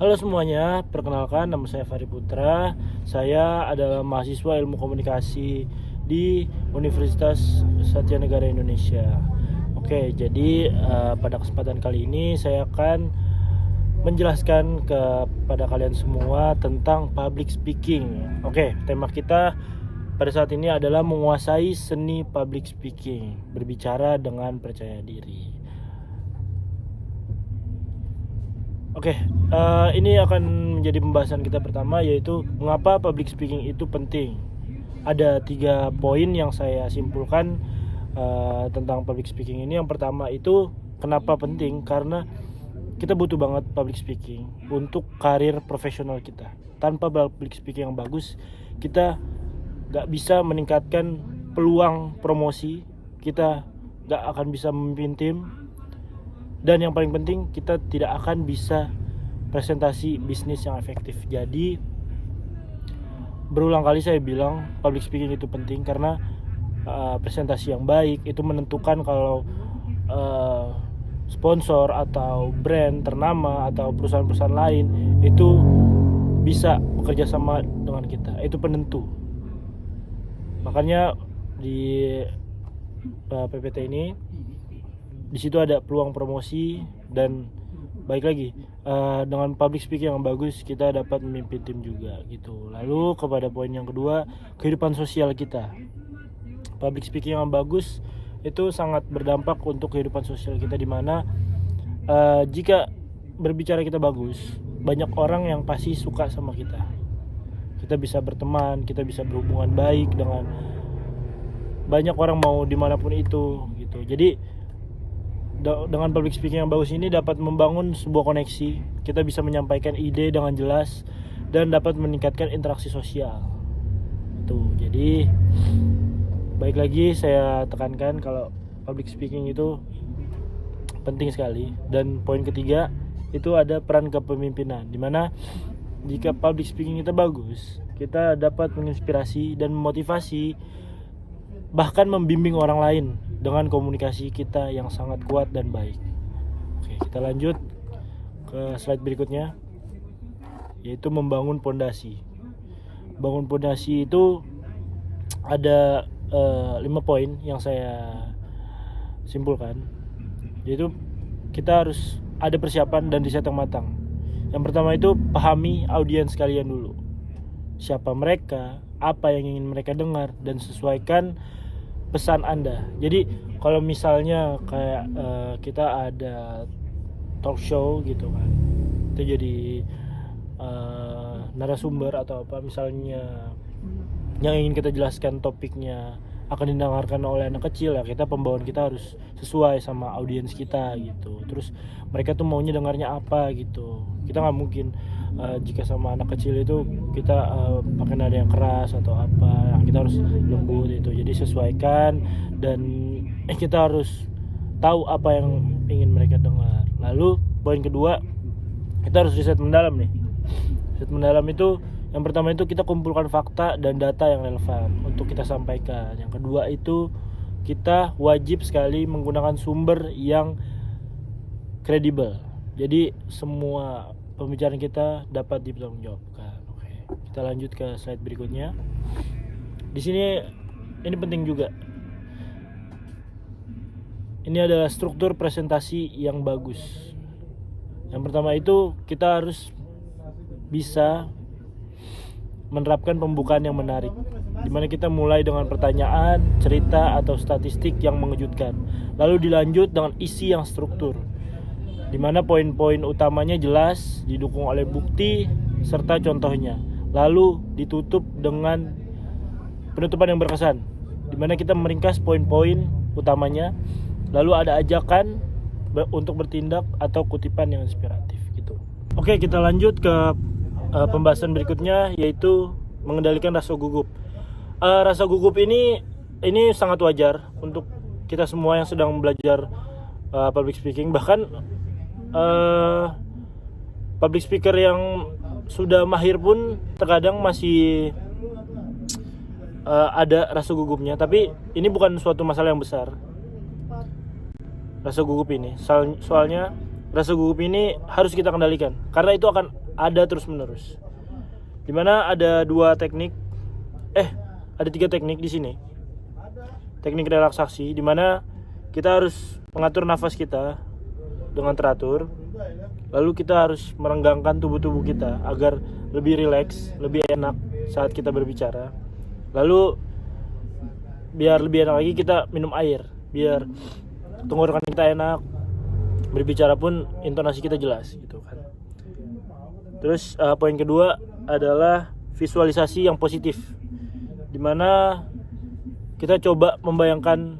Halo semuanya, perkenalkan nama saya Fahri Putra. Saya adalah mahasiswa ilmu komunikasi di Universitas Satya Negara Indonesia. Oke, jadi pada kesempatan kali ini saya akan menjelaskan kepada kalian semua tentang public speaking. Oke, tema kita pada saat ini adalah menguasai seni public speaking, berbicara dengan percaya diri. Oke, ini akan menjadi pembahasan kita pertama, yaitu mengapa public speaking itu penting. Ada 3 poin yang saya simpulkan tentang public speaking ini. Yang pertama itu kenapa penting, karena kita butuh banget public speaking untuk karir profesional kita. Tanpa public speaking yang bagus, kita gak bisa meningkatkan peluang promosi, kita gak akan bisa memimpin tim, dan yang paling penting kita tidak akan bisa presentasi bisnis yang efektif. Jadi berulang kali saya bilang public speaking itu penting karena presentasi yang baik itu menentukan kalau sponsor atau brand ternama atau perusahaan-perusahaan lain itu bisa bekerja sama dengan kita. Itu penentu. Makanya di PPT ini di situ ada peluang promosi, dan baik lagi dengan public speaking yang bagus kita dapat memimpin tim juga gitu. Lalu kepada poin yang kedua, kehidupan sosial kita. Public speaking yang bagus itu sangat berdampak untuk kehidupan sosial kita, di mana jika berbicara kita bagus, banyak orang yang pasti suka sama kita. Kita bisa berteman, kita bisa berhubungan baik dengan banyak orang, mau dimanapun itu gitu. Jadi dengan public speaking yang bagus ini dapat membangun sebuah koneksi. Kita bisa menyampaikan ide dengan jelas dan dapat meningkatkan interaksi sosial. Jadi baik lagi saya tekankan kalau public speaking itu penting sekali. Dan poin ketiga itu ada peran kepemimpinan, dimana jika public speaking kita bagus, kita dapat menginspirasi dan memotivasi, bahkan membimbing orang lain dengan komunikasi kita yang sangat kuat dan baik. Oke, kita lanjut ke slide berikutnya, yaitu membangun pondasi. Bangun pondasi itu ada 5 poin yang saya simpulkan, yaitu kita harus ada persiapan dan riset yang matang. Yang pertama itu pahami audiens kalian dulu. Siapa mereka, apa yang ingin mereka dengar, dan sesuaikan pesan Anda. Jadi kalau misalnya kayak kita ada talk show gitu kan, itu jadi narasumber atau apa misalnya yang ingin kita jelaskan topiknya akan didengarkan oleh anak kecil, ya kita pembawaan kita harus sesuai sama audiens kita gitu. Terus mereka tuh maunya dengarnya apa gitu. Kita nggak mungkin jika sama anak kecil itu kita pakai nada yang keras atau apa, kita harus lembut itu. Jadi sesuaikan, dan kita harus tahu apa yang ingin mereka dengar. Lalu poin kedua, kita harus riset mendalam nih. Riset mendalam itu yang pertama itu kita kumpulkan fakta dan data yang relevan untuk kita sampaikan. Yang kedua itu kita wajib sekali menggunakan sumber yang kredibel. Jadi semua pembicaraan kita dapat dipertanggungjawabkan. Oke, kita lanjut ke slide berikutnya. Di sini ini penting juga. Ini adalah struktur presentasi yang bagus. Yang pertama itu kita harus bisa menerapkan pembukaan yang menarik, dimana kita mulai dengan pertanyaan, cerita, atau statistik yang mengejutkan, lalu dilanjut dengan isi yang struktur, dimana poin-poin utamanya jelas, didukung oleh bukti serta contohnya, lalu ditutup dengan penutupan yang berkesan, dimana kita meringkas poin-poin utamanya, lalu ada ajakan untuk bertindak atau kutipan yang inspiratif gitu. Oke, kita lanjut ke pembahasan berikutnya, yaitu mengendalikan rasa gugup. Rasa gugup ini sangat wajar untuk kita semua yang sedang belajar public speaking. Bahkan public speaker yang sudah mahir pun terkadang masih ada rasa gugupnya. Tapi ini bukan suatu masalah yang besar, rasa gugup ini. Soalnya rasa gugup ini harus kita kendalikan, karena itu akan ada terus menerus. Dimana ada ada 3 teknik di sini. Teknik relaksasi, dimana kita harus mengatur nafas kita dengan teratur. Lalu kita harus merenggangkan tubuh kita agar lebih rileks, lebih enak saat kita berbicara. Lalu biar lebih enak lagi kita minum air, biar tenggorokan kita enak, berbicara pun intonasi kita jelas gitu kan. Terus poin kedua adalah visualisasi yang positif, dimana kita coba membayangkan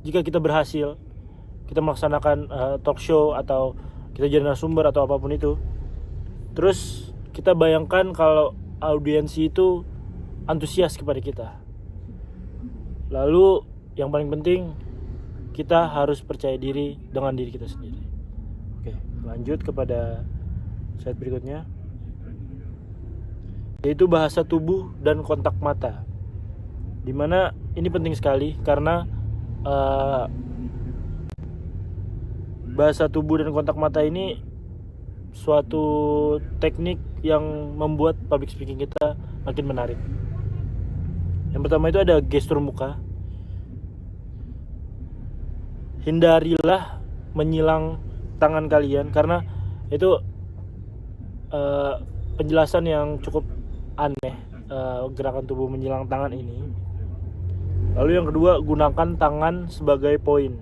jika kita berhasil, kita melaksanakan talk show atau kita jadi narasumber atau apapun itu. Terus kita bayangkan kalau audiensi itu antusias kepada kita. Lalu yang paling penting, kita harus percaya diri dengan diri kita sendiri. Oke, lanjut kepada slide berikutnya, yaitu bahasa tubuh dan kontak mata. Dimana ini penting sekali karena bahasa tubuh dan kontak mata ini suatu teknik yang membuat public speaking kita makin menarik. Yang pertama itu ada gestur muka. Hindarilah menyilang tangan kalian karena itu penjelasan yang cukup aneh, gerakan tubuh menyilang tangan ini. Lalu yang kedua, gunakan tangan sebagai poin.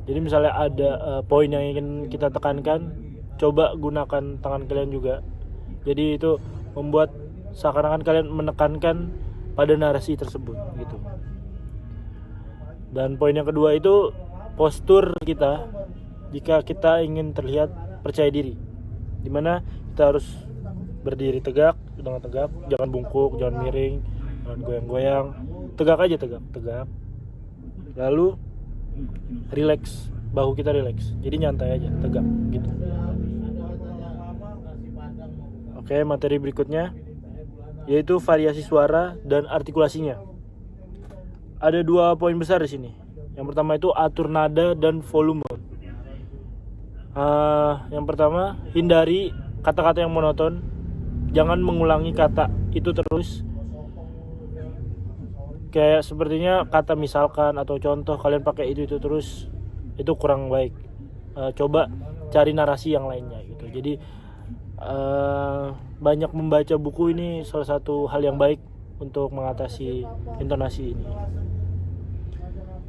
Jadi misalnya ada poin yang ingin kita tekankan, coba gunakan tangan kalian juga. Jadi itu membuat seakan-akan kalian menekankan pada narasi tersebut gitu. Dan poin yang kedua itu postur kita jika kita ingin terlihat percaya diri, dimana kita harus berdiri tegak, dengan tegak, jangan bungkuk, jangan miring, jangan goyang-goyang, tegak aja, tegak. Lalu relax, bahu kita relax, jadi nyantai aja, tegak gitu. Oke, materi berikutnya yaitu variasi suara dan artikulasinya. Ada 2 poin besar di sini. Yang pertama itu atur nada dan volume. Yang pertama, hindari kata-kata yang monoton. Jangan mengulangi kata itu terus. Kayak sepertinya kata misalkan atau contoh kalian pakai itu terus, itu kurang baik. Coba cari narasi yang lainnya gitu. Jadi banyak membaca buku ini salah satu hal yang baik untuk mengatasi intonasi ini.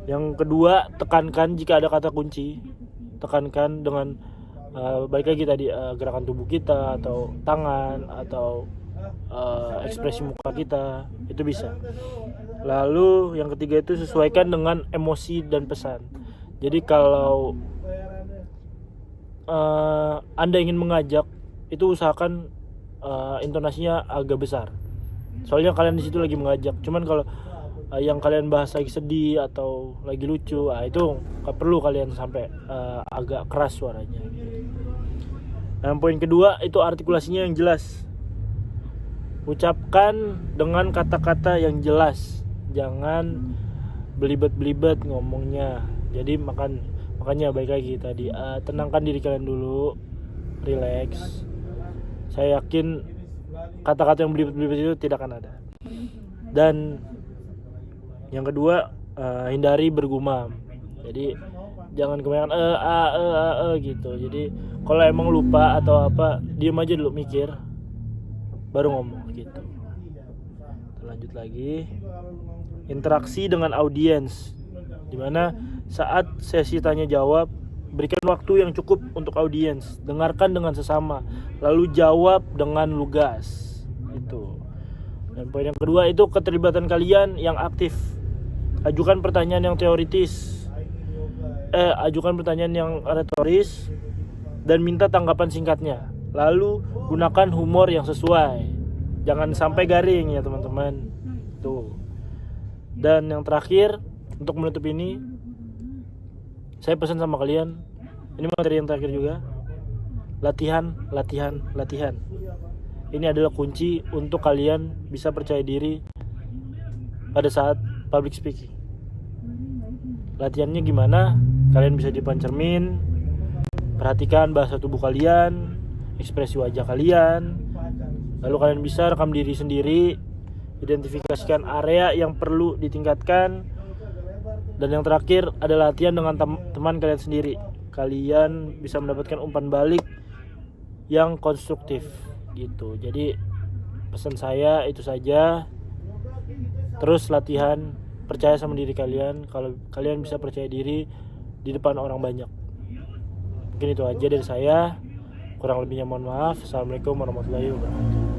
Yang kedua, tekankan jika ada kata kunci. Tekankan dengan balik lagi tadi, gerakan tubuh kita atau tangan atau ekspresi muka kita, itu bisa. Lalu yang ketiga itu sesuaikan dengan emosi dan pesan. Jadi kalau Anda ingin mengajak, itu usahakan intonasinya agak besar. Soalnya kalian di situ lagi mengajak. Cuman kalau yang kalian bahas lagi sedih atau lagi lucu, itu gak perlu kalian sampai agak keras suaranya. Dan poin kedua itu artikulasinya yang jelas. Ucapkan dengan kata-kata yang jelas. Jangan belibet-belibet ngomongnya. Jadi makanya baik lagi tadi, tenangkan diri kalian dulu, relax. Saya yakin kata-kata yang belibet-belibet itu tidak akan ada. Dan yang kedua, hindari bergumam. Jadi jangan kebanyakan gitu. Jadi kalau emang lupa atau apa, diam aja dulu, mikir, baru ngomong gitu. Lanjut lagi, interaksi dengan audiens, dimana saat sesi tanya jawab, berikan waktu yang cukup untuk audiens, dengarkan dengan sesama, lalu jawab dengan lugas. Itu. Dan poin yang kedua itu keterlibatan kalian yang aktif. Ajukan pertanyaan yang teoritis, ajukan pertanyaan yang retoris, dan minta tanggapan singkatnya. Lalu gunakan humor yang sesuai. Jangan sampai garing ya teman-teman. Tuh. Dan yang terakhir, untuk menutup ini, saya pesan sama kalian, ini materi yang terakhir juga, latihan. Ini adalah kunci untuk kalian bisa percaya diri pada saat public speaking. Latihannya gimana? Kalian bisa di depan cermin, perhatikan bahasa tubuh kalian, ekspresi wajah kalian. Lalu kalian bisa rekam diri sendiri, identifikasikan area yang perlu ditingkatkan. Dan yang terakhir adalah latihan dengan teman kalian sendiri. Kalian bisa mendapatkan umpan balik yang konstruktif gitu. Jadi pesan saya itu saja. Terus latihan, percaya sama diri kalian. Kalau kalian bisa percaya diri di depan orang banyak. Mungkin itu aja dari saya. Kurang lebihnya mohon maaf. Assalamualaikum warahmatullahi wabarakatuh.